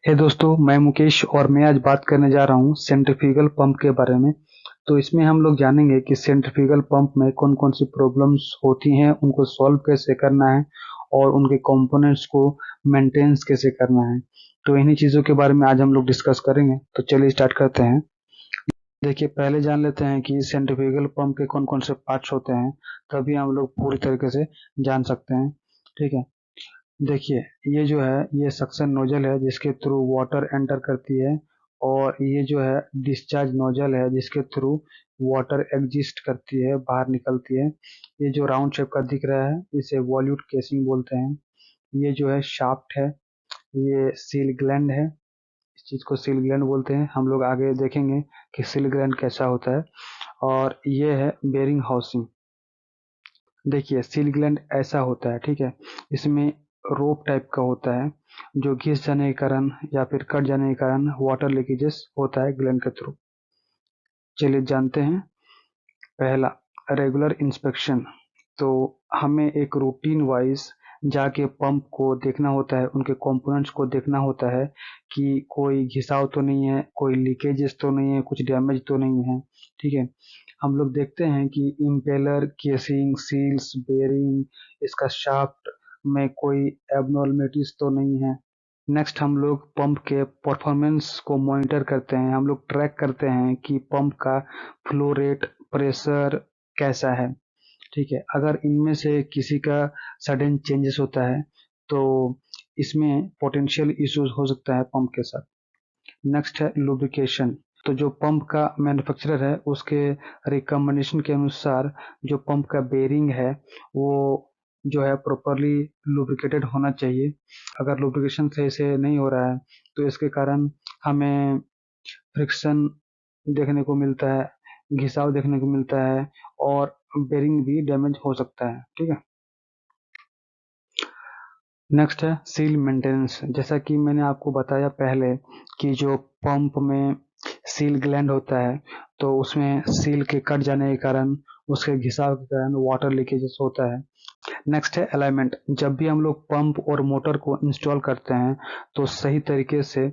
हे दोस्तों, मैं मुकेश और मैं आज बात करने जा रहा हूँ सेंट्रीफ्यूगल पंप के बारे में। तो इसमें हम लोग जानेंगे कि सेंट्रीफ्यूगल पंप में कौन कौन सी प्रॉब्लम्स होती हैं, उनको सॉल्व कैसे करना है और उनके कंपोनेंट्स को मेंटेनेंस कैसे करना है। तो इन्हीं चीज़ों के बारे में आज हम लोग डिस्कस करेंगे। तो चलिए स्टार्ट करते हैं। देखिए, पहले जान लेते हैं कि सेंट्रीफ्यूगल पंप के कौन कौन से पार्ट्स होते हैं, तभी हम लोग पूरी तरीके से जान सकते हैं। ठीक है। देखिए, ये जो है ये सक्शन नोजल है जिसके थ्रू वाटर एंटर करती है, और ये जो है डिस्चार्ज नोजल है जिसके थ्रू वाटर एग्जिस्ट करती है, बाहर निकलती है। ये जो राउंड शेप का दिख रहा है इसे वॉल्यूट केसिंग बोलते हैं। ये जो है शाफ्ट है, ये सील ग्लैंड है। इस चीज को सील ग्लैंड बोलते हैं। हम लोग आगे देखेंगे कि सील ग्लैंड कैसा होता है। और ये है बेरिंग हाउसिंग। देखिए, सील ग्लैंड ऐसा होता है, ठीक है। इसमें रोप टाइप का होता है जो घिस जाने के कारण या फिर कट जाने के कारण वाटर लीकेजेस होता है ग्लैंड के थ्रू। चलिए जानते हैं। पहला, रेगुलर इंस्पेक्शन। तो हमें एक रूटीन वाइज जाके पंप को देखना होता है, उनके कंपोनेंट्स को देखना होता है कि कोई घिसाव तो नहीं है, कोई लीकेजेस तो नहीं है, कुछ डैमेज तो नहीं है। ठीक है। हम लोग देखते हैं कि इम्पेलर, केसिंग, सील्स, बेरिंग, इसका शाफ्ट में कोई एबनॉर्मलिटीज तो नहीं है। नेक्स्ट, हम लोग पंप के परफॉर्मेंस को मॉनिटर करते हैं। हम लोग ट्रैक करते हैं कि पंप का फ्लो रेट, प्रेशर कैसा है। ठीक है। अगर इनमें से किसी का सडन चेंजेस होता है तो इसमें पोटेंशियल इश्यूज हो सकता है पंप के साथ। नेक्स्ट है लुब्रिकेशन। तो जो पंप का मैन्युफैक्चरर है उसके रिकमेंडेशन के अनुसार जो पंप का बेरिंग है वो जो है प्रॉपरली लुब्रिकेटेड होना चाहिए। अगर लुब्रिकेशन सही से नहीं हो रहा है तो इसके कारण हमें फ्रिक्शन देखने को मिलता है, घिसाव देखने को मिलता है, और बेरिंग भी डैमेज हो सकता है। ठीक है। नेक्स्ट है सील मेंटेनेंस। जैसा कि मैंने आपको बताया पहले कि जो पंप में सील ग्लैंड होता है तो उसमें सील के कट जाने के कारण, उसके घिसाव के कारण वाटर लीकेजेस होता है। नेक्स्ट है अलाइनमेंट। जब भी हम लोग पंप और मोटर को इंस्टॉल करते हैं तो सही तरीके से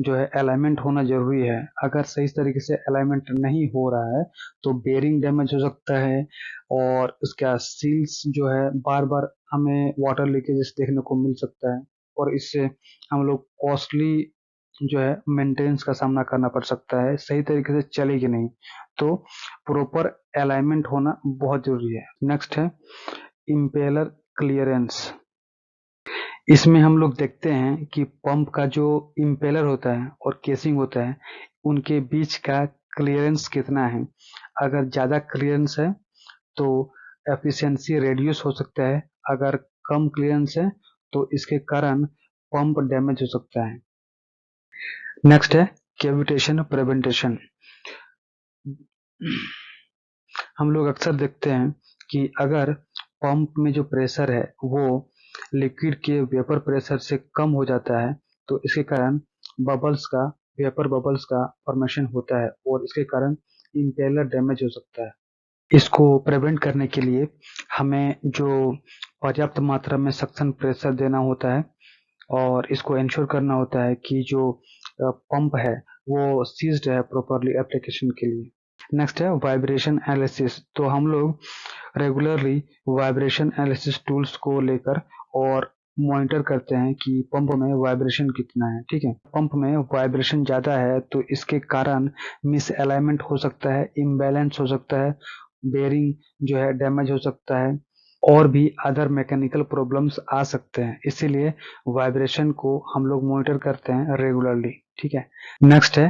जो है अलाइनमेंट होना जरूरी है। अगर सही तरीके से अलाइनमेंट नहीं हो रहा है तो बेरिंग डैमेज हो सकता है, और उसका सील्स जो है बार बार हमें वाटर लीकेजेस देखने को मिल सकता है, और इससे हम लोग कॉस्टली जो है मेंटेनेंस का सामना करना पड़ सकता है। सही तरीके से चलेगी नहीं। तो प्रॉपर अलाइनमेंट होना बहुत जरूरी है। नेक्स्ट है इम्पेलर क्लियरेंस। इसमें हम लोग देखते हैं कि पंप का जो इम्पेलर होता है और केसिंग होता है उनके बीच का क्लियरेंस कितना है। अगर ज़्यादा क्लियरेंस है तो एफिशिएंसी रेड्यूस हो सकता है। अगर कम क्लियरेंस है तो इसके कारण पंप डैमेज हो सकता है। नेक्स्ट है कैविटेशन प्रिवेंटेशन। हम लोग अक्सर देखते हैं कि अगर पंप में जो प्रेशर है वो लिक्विड के वेपर प्रेशर से कम हो जाता है तो इसके कारण बबल्स का, वेपर बबल्स का फॉर्मेशन होता है, और इसके कारण इम्पेलर डैमेज हो सकता है। इसको प्रिवेंट करने के लिए हमें जो पर्याप्त मात्रा में सक्शन प्रेशर देना होता है, और इसको इंश्योर करना होता है कि जो पंप है वो सीज्ड है प्रॉपरली एप्लीकेशन के लिए। नेक्स्ट है वाइब्रेशन एनालिसिस। तो हम लोग रेगुलरली वाइब्रेशन एनालिसिस टूल्स को लेकर और मॉनिटर करते हैं कि पंप में वाइब्रेशन कितना है। ठीक है। पंप में वाइब्रेशन ज़्यादा है तो इसके कारण मिस अलाइनमेंट हो सकता है, इम्बैलेंस हो सकता है, बेरिंग जो है डैमेज हो सकता है, और भी अदर मैकेनिकल प्रॉब्लम्स आ सकते हैं। इसीलिए वाइब्रेशन को हम लोग मॉनिटर करते हैं रेगुलरली। ठीक है। नेक्स्ट है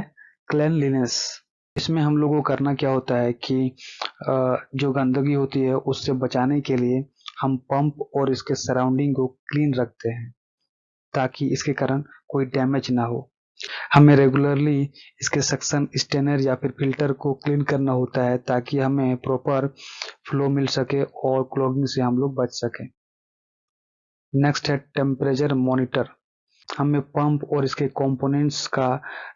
क्लेanलीनेस। इसमें हम लोगों को करना क्या होता है कि जो गंदगी होती है उससे बचाने के लिए हम पंप और इसके सराउंडिंग को क्लीन रखते हैं ताकि इसके कारण कोई डैमेज ना हो। हमें रेगुलरली इसके सक्शन स्टेनर या फिर फिल्टर को क्लीन करना होता है ताकि हमें प्रॉपर फ्लो मिल सके और क्लॉगिंग से हम लोग बच सकें। नेक्स्ट है टेम्परेचर मॉनिटर। हमें पंप और इसके कंपोनेंट्स का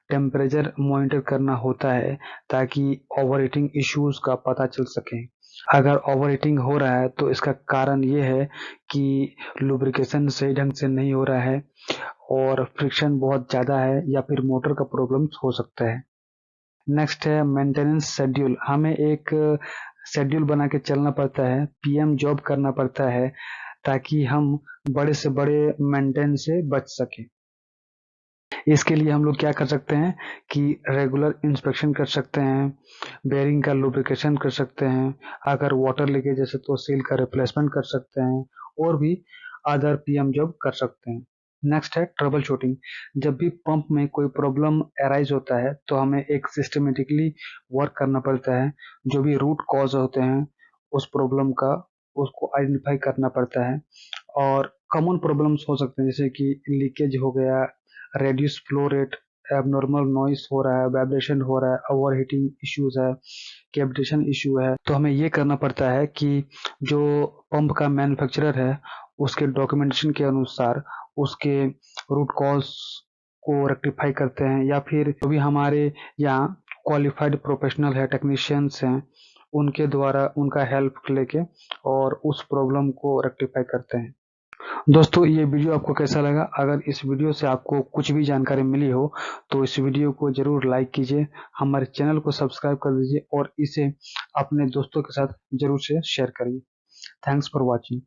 टेम्परेचर मॉनिटर करना होता है ताकि ओवर हीटिंग इश्यूज का पता चल सके। अगर ओवर हीटिंग हो रहा है तो इसका कारण ये है कि लुब्रिकेशन सही ढंग से नहीं हो रहा है, और फ्रिक्शन बहुत ज़्यादा है या फिर मोटर का प्रॉब्लम्स हो सकता है। नेक्स्ट है मेंटेनेंस शेड्यूल। हमें एक शेड्यूल बना के चलना पड़ता है, पीएम जॉब करना पड़ता है ताकि हम बड़े से बड़े मेंटेनेंस से बच सकें। इसके लिए हम लोग क्या कर सकते हैं कि रेगुलर इंस्पेक्शन कर सकते हैं, बेयरिंग का लुब्रिकेशन कर सकते हैं, अगर वाटर लीकेज जैसे तो सील का रिप्लेसमेंट कर सकते हैं और भी अदर पीएम जॉब कर सकते हैं। नेक्स्ट है ट्रबल शूटिंग। जब भी पंप में कोई प्रॉब्लम अराइज होता है तो हमें एक सिस्टमेटिकली वर्क करना पड़ता है। जो भी रूट कॉज होते हैं उस प्रॉब्लम का, उसको आइडेंटिफाई करना पड़ता है। और कॉमन प्रॉब्लम्स हो सकते हैं जैसे कि लीकेज हो गया, reduce flow rate, abnormal noise हो रहा है, वाइब्रेशन हो रहा है, ओवर हीटिंग इश्यूज है, कैविटेशन इशू है। तो हमें ये करना पड़ता है कि जो पंप का मैन्युफैक्चरर है उसके डॉक्यूमेंटेशन के अनुसार उसके रूट कॉज को रेक्टिफाई करते हैं, या फिर जो भी हमारे यहाँ क्वालिफाइड प्रोफेशनल है, टेक्नीशियंस हैं, उनके द्वारा उनका हेल्प लेके और उस प्रॉब्लम को रेक्टिफाई करते हैं। दोस्तों, ये वीडियो आपको कैसा लगा? अगर इस वीडियो से आपको कुछ भी जानकारी मिली हो तो इस वीडियो को ज़रूर लाइक कीजिए, हमारे चैनल को सब्सक्राइब कर दीजिए और इसे अपने दोस्तों के साथ ज़रूर से शेयर करिए। Thanks for watching.